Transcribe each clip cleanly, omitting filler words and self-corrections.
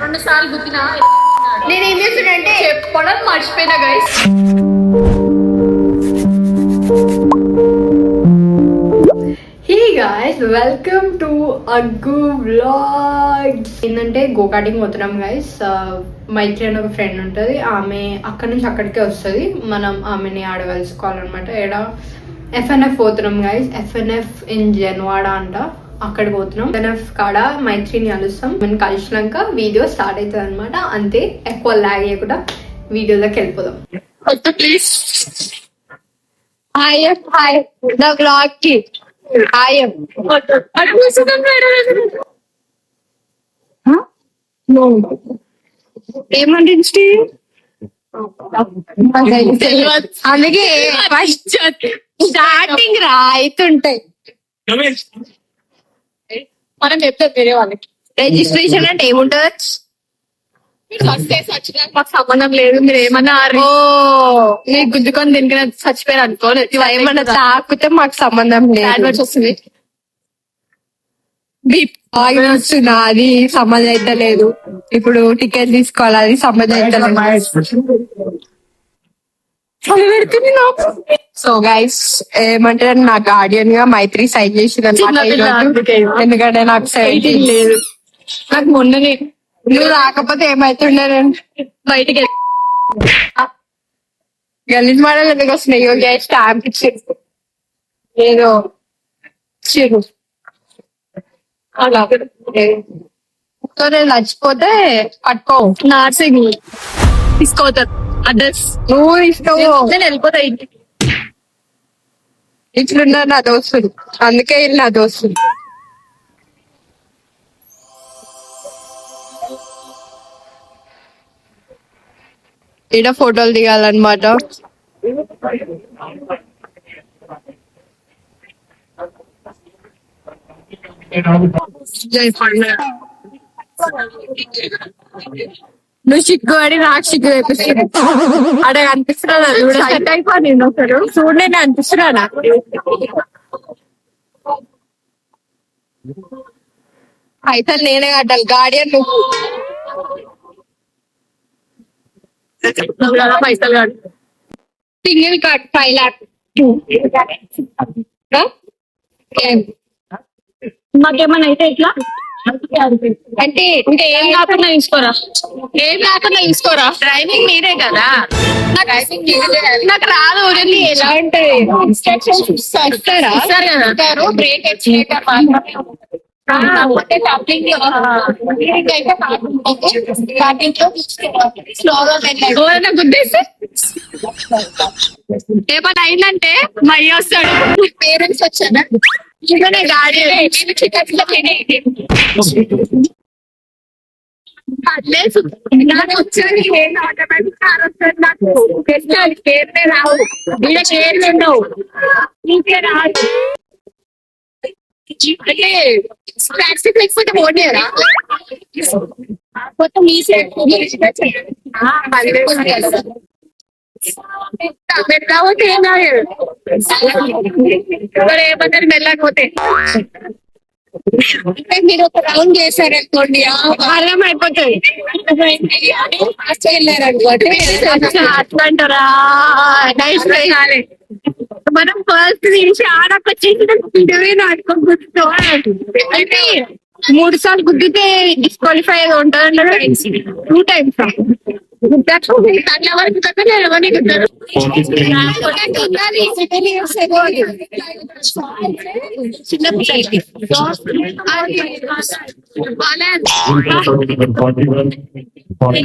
రెండు సార్లు గుద్దినా నేను ఏం చేస్తున్నా చెప్పడం మర్చిపోయినా guys. Hey guys, welcome to Aggu vlog. ఏంటంటే గోకాటింగ్ పోతున్నాం గైస్. మైత్రి అని ఒక ఫ్రెండ్ ఉంటుంది, ఆమె అక్కడి నుంచి అక్కడికే వస్తుంది. మనం ఆమెని ఆడ కలుసుకోవాలన్నమాట. ఏడ FNF పోతున్నాం గైస్. FNF ఇన్ జన్వాడ అంట, అక్కడికి పోతున్నాం. FNF కాడ మైత్రిని కలుస్తాం. మనం కలిసినాక వీడియో స్టార్ట్ అవుతుంది అనమాట. అంతే, ఎక్కువ లాగ్ చేయకుండా వీడియోలోకి వెళ్ళిపోదాం. ప్లీజ్ హాయ్ ద వ్లాగ్ కి ఏమంటే అందుకే స్టార్టింగ్ రా అవుతుంటాయి. మనం చెప్తాం వేరే వాళ్ళకి. రిజిస్ట్రేషన్ అంటే ఏముంటది? మాకు సంబంధం లేదు, మీరు ఏమన్నా మీరు గుద్దుకొని దీనికి చచ్చిపోయారు అనుకోలేదు. ఏమన్నా తాకితే మాకు సంబంధం లేదు. వస్తుంది వస్తున్నా, అది సంబంధం అయితే లేదు. ఇప్పుడు టికెట్ తీసుకోవాలి, అది సంబంధం అయితే సో గైస్, ఏమంటారు, నా గార్డియన్ గా మైత్రి సైన్ చేసింది అనమాట. ఎందుకంటే నాకు 17 లేదు. నాకు మొన్ననే నువ్వు రాకపోతే ఏమైతుండే, నేను బయటికి గలీజ్ మోడల్ ఎందుకు వస్తున్నాయి? స్టాంప్ ఇచ్చారు, ఏదో ఇచ్చారు. అలా నేను చచ్చిపోతే పట్టుకో, నర్సింగ్ తీసుకోతారు అడ్రస్. నువ్వు ఇష్టవు. నేను వెళ్ళిపోతా ఇంటికి. ఇట్లున్నారు నా దోస్తులు, అందుకే వీళ్ళు నా దోస్తులు. ఈడ ఫోటోలు దిగాలన్నమాట. నువ్వు సిగ్గుపడి నాకు సిగ్గు తెప్పిస్తున్నావు. అక్కడ అనిపిస్తున్నా చూడండి, అనిపిస్తున్నా. అయితే నేనే కట్టాలి, గార్డియన్ నువ్వు. పైసలు కాదు, సింగిల్ కార్డ్ 5 lakh. మాకేమన్నా అయితే ఎట్లా అంటే ఇంకా ఏం కాకుండా తీసుకోరా. డ్రైవింగ్ మీరే కదా. నాకు రాదు. ఎలా ఉంటది? ఇస్తారా కదా. బ్రేక్ ఎక్సిలేటర్ ఎవరైనా గుద్దేస్తే ఏమైనా అయిందంటే మయ్య వస్తాడు. పేరెంట్స్ వచ్చారా? గాడి నాకు వచ్చేది ఆటోమేటిక్ కార్ వస్తుంది. నాకు పేరునే రావు, ఇలా పేర్లు ఉండవు, నీకే రాదు. అంటే ప్లాస్టిక్ లేకపోతే పోనీయరా? మొత్తం ఈ సైడ్ మెల్లకపోతే ఏం రాదు. ఏమన్నారు మెల్లకపోతే? మీరు ఒక రౌండ్ చేశారనుకోండి, అర్థం అయిపోతుంది. వెళ్ళారనుకోండి, అట్లా అంటారా? మనం ఫస్ట్ నుంచి ఆడకొచ్చేసి నాటుకో అంటే 3 సార్లు గుద్దితే డిస్క్వాలిఫై ఉంటుంది. 2 times అట్లా వరకు ఎవరిని గుద్దారు.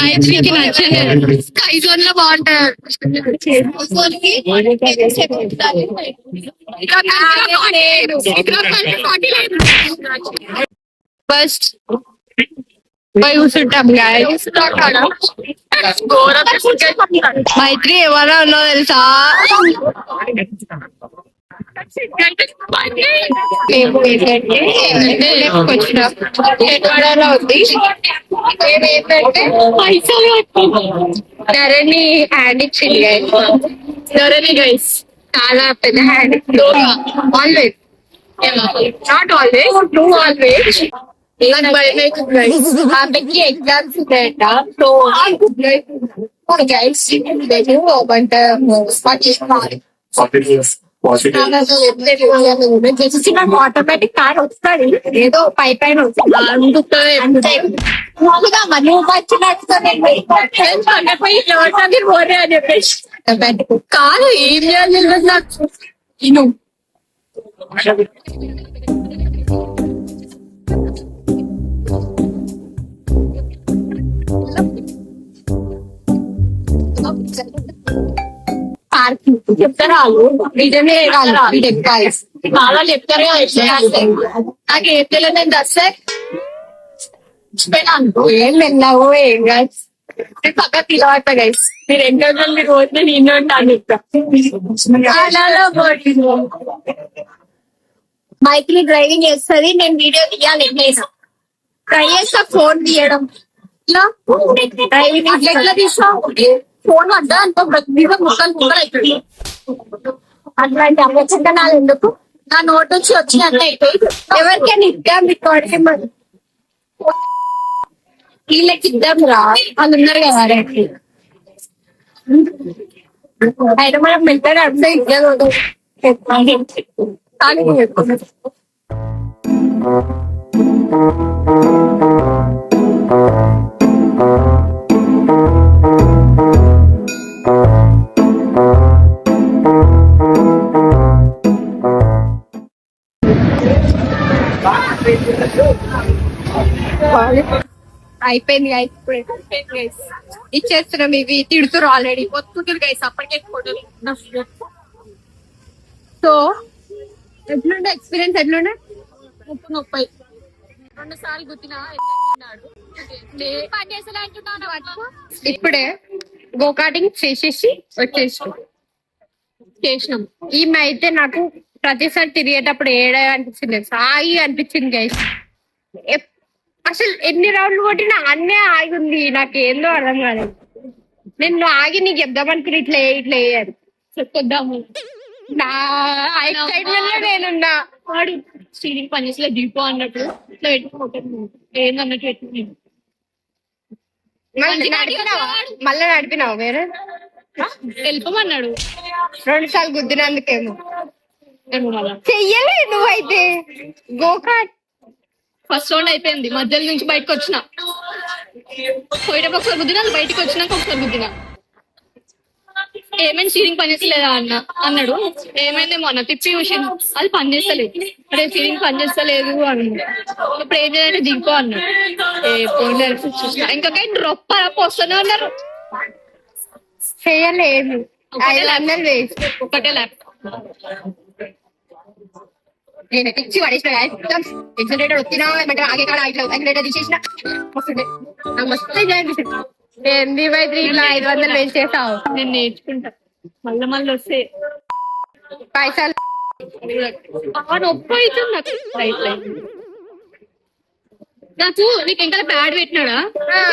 మైత్రికి నచ్చలేదు. స్కై జోన్ లో బాగుంటారు. ఫస్ట్ పోయి కూర్చుంటాం గాయస్. మైత్రి ఎవరో ఉన్నో తెలుసా? మేము ఏంటంటే వచ్చిన ఉంది. మేమేంటంటే ధరణి హ్యాండ్ ఇచ్చింది. ధరణి గైస్ చాలా పెద్ద hand. Always, not always, two always. నాకు భయం అవుతుంది guys. ఆమెకి ఎగ్జామ్స్ ఉంటాయట సో గైస్ నాకు ఆటోమేటిక్ కార్ వస్తుంది ఏదో పై పైన అందుతుంది నువ్వు వచ్చినట్టు పోరే అని చెప్పేసి కాదు ఏం చేయాలి నాకు ఇను చెప్తారా నిజమే బాగా చెప్తారు నాకు ఏం తెలియదు నేను దస్తే ఏం వెళ్ళావు ఏం కాదు పక్క తిలవట గైస్ మీరు ఎన్నో మీరు రోజు నేను ఉంటాను మైక్ ని డ్రైవింగ్ చేస్తుంది నేను వీడియో తీయాలి ఎట్లయినా ట్రై చేస్తా ఫోన్ తీయడం ఇట్లా డ్రైవింగ్ ఎట్లా తీస్తావు ఫోన్ వద్దా అంత మీద ముక్కలు ముక్కలు అవుతుంది అట్లాంటి అమ్మచందనాలు ఎందుకు నా నోట్ నుంచి వచ్చినట్లయితే ఎవరికైనా ఇద్దాం రికార్డింగ్ వీళ్ళకి ఇద్దాం రా వాళ్ళు ఉన్నారు కదా అయితే మనం మెల్లగా అంటే ఇద్దరు కానీ అయిపోయింది గైస్ ఇచ్చేస్తున్నాం ఇవి తిడుతురు ఆల్రెడీ వస్తుంటారు గైస్ అప్పటికే సో ఎట్లుండే ఎక్స్పీరియన్స్ ఎట్లుండే 30 2 సార్లు గుర్తినా ఇప్పుడే గోకాటింగ్ చేసేసి చేసినాం ఈమె అయితే నాకు ప్రతిసారి తిరిగేటప్పుడు ఏడ అనిపించింది సాగి అనిపించింది గైస్ అసలు ఎన్ని రౌండ్లు కొట్టినా అన్నే ఆగి ఉంది నాకు ఏందో అర్థం కాలేదు నేను ఆగి నీకు చెప్దామనుకుని ఇట్లా వేయాలి చెప్పొద్దాము నా ఎక్సైట్మెంట్ లో నేనున్నా వాడు స్టీరింగ్ పనిచేసలే దీపో అన్నట్టు ఇట్లా పెట్టుకుంటాను ఏందన్నట్టు పెట్టుకున్నాను మళ్ళీ నడిపినావు వేరే వెళ్ళిపోమన్నాడు 2 సార్లు గుద్దినందుకేమో చెయ్యలే నువ్వైతే గోకాట్ ఫస్ట్ రౌండ్ అయిపోయింది మధ్యలో నుంచి బయటకు వచ్చిన పోయేటప్పుడు ఒకసారి గుద్దినా బయటకు వచ్చినాక ఒకసారి గుద్దినా ఏమైనా స్టీరింగ్ పనిచేస్తలేదా అన్నాడు ఏమైందేమో అన్న తిప్పి చూసింది అది పనిచేస్తలేదు అదే స్టీరింగ్ పనిచేస్తలేదు అన్నాడు ఇప్పుడు ఏం చేయాలంటే దిగిపో అన్నాడు ఇంకా రొప్ప వస్తూనే ఉన్నారు చేయలేదు 500 వేస్ట్ ఒకటే ల్యాప్ నేను పిచ్చి పడేసిన ఎక్సలేటర్ వచ్చినా ఏమంటే ఆగే కాడ ఎక్సలేటర్ తీసేసిన వస్తుండే నాకు మస్తు ఏంది బయట ఇట్లా 500 వేస్ట్ చేస్తావు నేను నేర్చుకుంటా మళ్ళీ వస్తే పైసలు నొప్పి అవుతుంది నాకు నీకు ఇంకా ప్యాడ్ పెట్టినాడా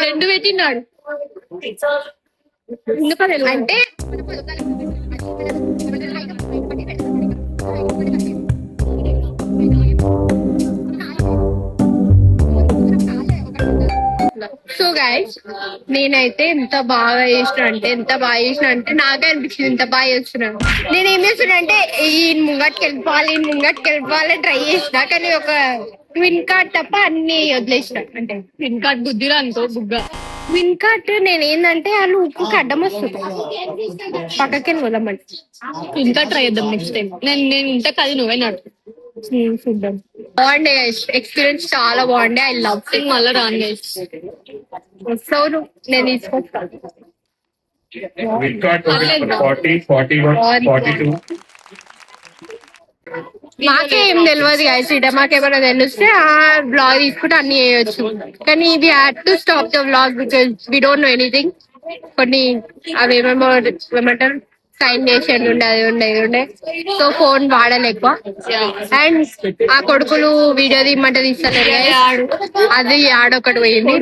2 పెట్టినాడు ఎందుకని అంటే సో గైస్ నేనైతే ఎంత బాగా చేసిన అంటే నాకే అనిపించింది ఎంత బాగా చేస్తున్నాను నేను ఏం చేస్తున్నా అంటే ఈ ముంగట్కి వెళ్ళిపోవాలి ట్రై చేసిన కానీ ఒక ట్విన్ కార్డ్ తప్ప అన్ని వదిలేసిన అంటే ట్విన్ కార్డ్ బుద్ధిలో అనుకో బుగ్గ ట్విన్ కార్డ్ నేను ఏంటంటే వాళ్ళు ఉప్పుకి అడ్డం వస్తుంది పక్కకి వదలమంటే ట్విన్ కార్డ్ ట్రై చేద్దాం నెక్స్ట్ టైం నేను ఇంత కాదు నువ్వే నడు చూద్దాం బాగుండే ఎక్స్పీరియన్స్ చాలా బాగుండే ఐ లవ్ థింగ్ మళ్ళీ రాను వస్తావు నేను తీసుకొస్తాను మాకేం తెలియదు ఇట మాకేమైనా తెలిస్తే ఆ బ్లాగ్ తీసుకుంటే అన్ని చేయొచ్చు కానీ we had to stop the blog because we don't know anything కొన్ని అవి ఏమంటారు సైన్ చేసి ఉండే అది ఉండే సో ఫోన్ వాడాలి ఎక్కువ అండ్ ఆ కొడుకులు వీడియో తీయమంటే తీస్తలేరు అది ఆడొకటి పోయింది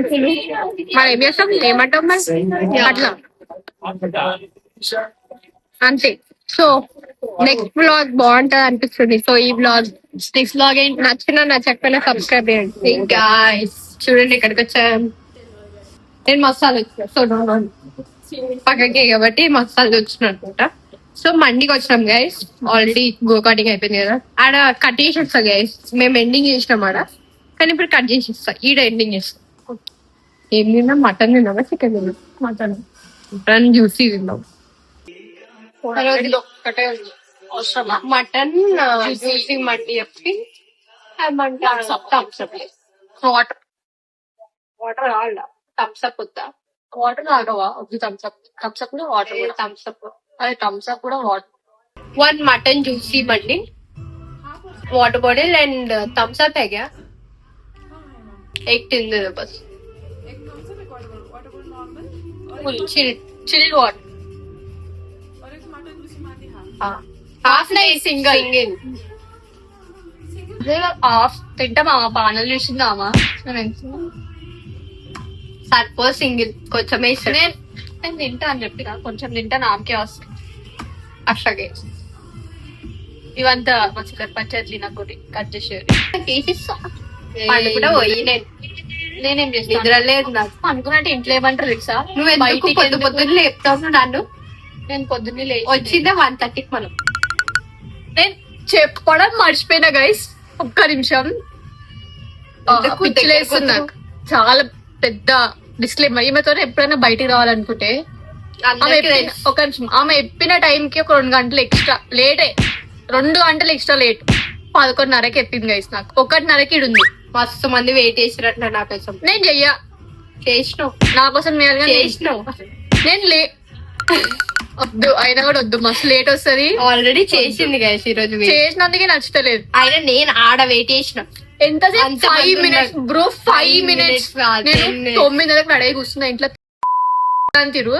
మనం ఏం చేస్తాం ఏమంటాం మరి అట్లా అంతే సో నెక్స్ట్ బ్లాగ్ బాగుంటది అనిపిస్తుంది. సో ఈ బ్లాగ్ నెక్స్ట్ బ్లాగ్ ఏంటి నచ్చినా నచ్చకపోయినా సబ్స్క్రైబ్ చేయండి గాయ్స్. చూడండి ఇక్కడికి వచ్చాను నేను మసాలా వచ్చిన. సో పక్కకి కాబట్టి మసాలా వచ్చిన అనమాట. సో మండికి వచ్చినాం గైస్. ఆల్రెడీ గో కటింగ్ అయిపోయింది కదా. ఆడ కట్ చేసి వస్తా గైస్. మేము ఎండింగ్ చేసినాం ఆడ, కానీ ఇప్పుడు కట్ చేసి ఇస్తా. ఈడ ఎండింగ్ చేస్తాం. ఏం తిన్నా? మటన్ తిన్నావా చికెన్ తిన్నా? మటన్. మటన్ జ్యూసీ తిన్నాం. మటన్ జ్యూసీ మండి చెప్పి వాటర్ వాటర్ కావాలా? థమ్స్అప్ వద్దా? వాటర్ తాగవా? వద్దు థమ్స్అప్. థమ్స్అప్ కూడా వాటర్. థమ్స్అప్ అదే థమ్స్అప్ కూడా water. 1 mutton juicy Mandi, water bottle and thumbs up है क्या? एक टिन दे दो बस. Chilled water. हाँ हाफ नहीं सिंगल. హాఫ్ తింటామా? పానలు చూసిందామా? సరిపో సింగిల్ కొంచెం వేస్తాను. నేను తింటా అని చెప్పి కొంచెం తింటా, నాకే వస్తుంది అట్లాగే. ఇవంతా మా చిల్లర పచ్చట్లి నాకు కట్ చేసేది తీసిస్తా. వాళ్ళు కూడా పోయి నేనేం చేస్తాను? నిద్రలేదు నాకు. అనుకున్నట్టు ఇంట్లో ఏమంటారు తెలుసా? నువ్వు ఎందుకు పొద్దున్న లేపుతావు నన్ను? నేను పొద్దున్నే వచ్చిందే 1:30కి. మనం నేను చెప్పడం మర్చిపోయినా గైస్. ఒక్క నిమిషం. పిచ్చిలేస్తుంది నాకు. చాలా పెద్ద డిస్క్లైమర్. ఈమెతో ఎప్పుడైనా బయటికి రావాలనుకుంటే ఒక నిమిషం. ఆమె చెప్పిన టైంకి ఒక 2 గంటలు ఎక్స్ట్రా లేటే. 2 గంటలు ఎక్స్ట్రా లేట్. 11:30కి చెప్పింది గైస్. నాకు 1:30కి ఇడుంది. మస్తు మంది వెయిట్ చేసినట్టు నా కోసం. నేను చేసినావు నా కోసం. చేసినావు. నేను వద్దు అయినా కూడా వద్దు. మస్తు లేట్ వస్తుంది. ఆల్రెడీ చేసింది గైస్. ఈ రోజు చేసినందుకే నచ్చలేదు. అయినా నేను ఆడ వెయిట్ చేసిన ఎంతసేపు? 5 minutes బ్రో. 5 minutes. నేను 9:30కి రెడీ కూర్చున్నా ఇంట్లో. తిరు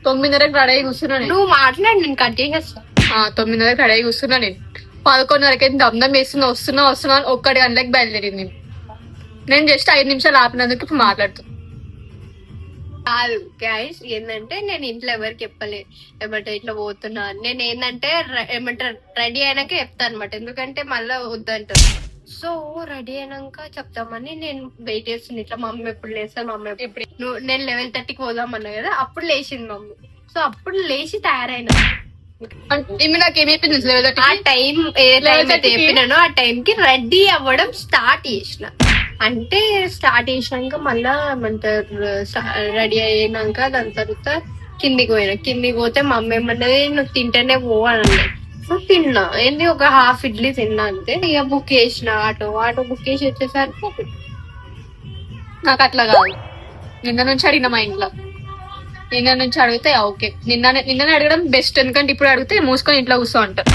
9:30కి రెడీ కూర్చున్నా. నువ్వు మాట్లాడి నేను కట్ చేసేస్తా. 9:30కి రెడీ కూర్చున్నా. నేను 11:30కి దమ్దం వేస్తున్నా. వస్తున్నా 1 గంటలకు బయలుదేరింది. నేను జస్ట్ 5 నిమిషాలు ఆపినందుకు ఇప్పుడు మాట్లాడుతున్నా. కాదు గైస్, ఏంటంటే నేను ఇంట్లో ఎవరికి చెప్పలే ఏమంటే ఇట్లా పోతున్నా. నేను ఏంటంటే ఏమంటారు రెడీ అయినాక చెప్తా అనమాట. ఎందుకంటే మళ్ళా వద్దంటారు. సో రెడీ అయినాక చెప్తామని నేను వెయిట్ చేస్తుంది. ఇట్లా మమ్మీ ఎప్పుడు లేస్తాను? మమ్మీ ఇప్పుడు నేను 11:30కి పోదామన్నా కదా, అప్పుడు లేచింది మమ్మీ. సో అప్పుడు లేచి తయారైనా. నాకేమైపోయింది ఆ టైం చెప్పినాను. ఆ టైంకి రెడీ అవ్వడం స్టార్ట్ చేసిన. అంటే స్టార్ట్ చేసినాక మళ్ళా ఏమంటారు రెడీ అయినాక దాని తర్వాత కిందికి పోతే మా అమ్మ ఏమన్నది నువ్వు తింటేనే పోవాలండి. సో తిన్నా. ఏంది ఒక హాఫ్ ఇడ్లీ తిన్నా అంతే. ఇక బుక్ చేసిన ఆటో బుక్ చేసి వచ్చేసరికి నాకు అట్లా కాదు. నిన్న నుంచి అడిగిన మా ఇంట్లో. నిన్న నుంచి అడిగితే ఓకే. నిన్న అడగడం బెస్ట్. ఎందుకంటే ఇప్పుడు అడిగితే మూసుకొని ఇంట్లో కూర్చో అంటారు.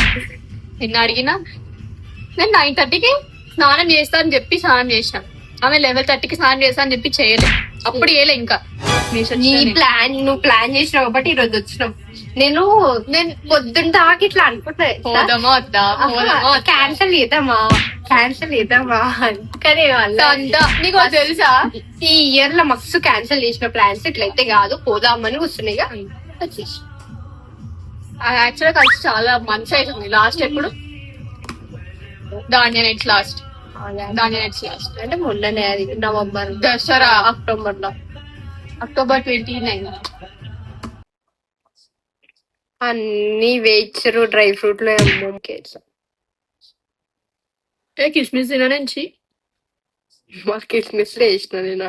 నిన్న అడిగినా నేను 9:30కి స్నానం చేస్తా అని చెప్పి స్నానం చేసిన. ఆమె 11:30కి స్నానం చేస్తా అని చెప్పి చేయలేదు. అప్పుడు చేయలే. ఇంకా నువ్వు ప్లాన్ చేసినావు కాబట్టి ఈ రోజు వచ్చినావు. నేను పొద్దున్న దాకా ఇట్లా అనుకుంటా క్యాన్సల్ చేద్దామా కానీ నీకు తెలుసా ఈ ఇయర్ లో మస్తు క్యాన్సల్ చేసిన ప్లాన్స్. ఇట్లయితే కాదు పోదామని వస్తున్నాయి. యాక్చువల్గా కలిసి చాలా మంచి అవుతుంది. లాస్ట్ ఎప్పుడు ధాన్య నైట్స్ లాస్ట్ అంటే మొన్ననే. అది నవంబర్ దసరా అక్టోబర్ 29. అన్ని వేయించరు డ్రై ఫ్రూట్ లో కిస్మిస్ తిన నుంచి మాకు కిస్మిస్ వేసిన నేను.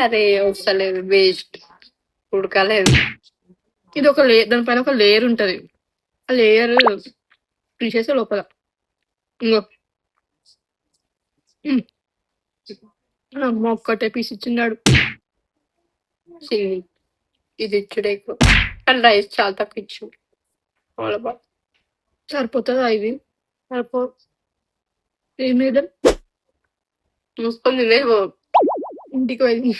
అరే వస్తలేదు, వేస్ట్, ఉడకలేదు. ఇది ఒక దానిపైన ఒక లేయర్ ఉంటది. ఆ లేయర్ తీసేసే లోపల ఇంకో అమ్మ ఒక్కటే పీస్ ఇచ్చిన్నాడు. ఇది ఇచ్చుడే ఎక్కువ. కానీ రైస్ చాలా తక్కువ ఇచ్చు. సరిపోతుందా? ఇది సరిపో. ఏం లేదా మూసుకొని ఇంటికి వెళ్ళి.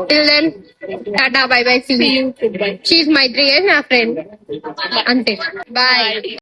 Till then, tata, bye bye, see you. She's my 3 years, my friend. Ante. Bye.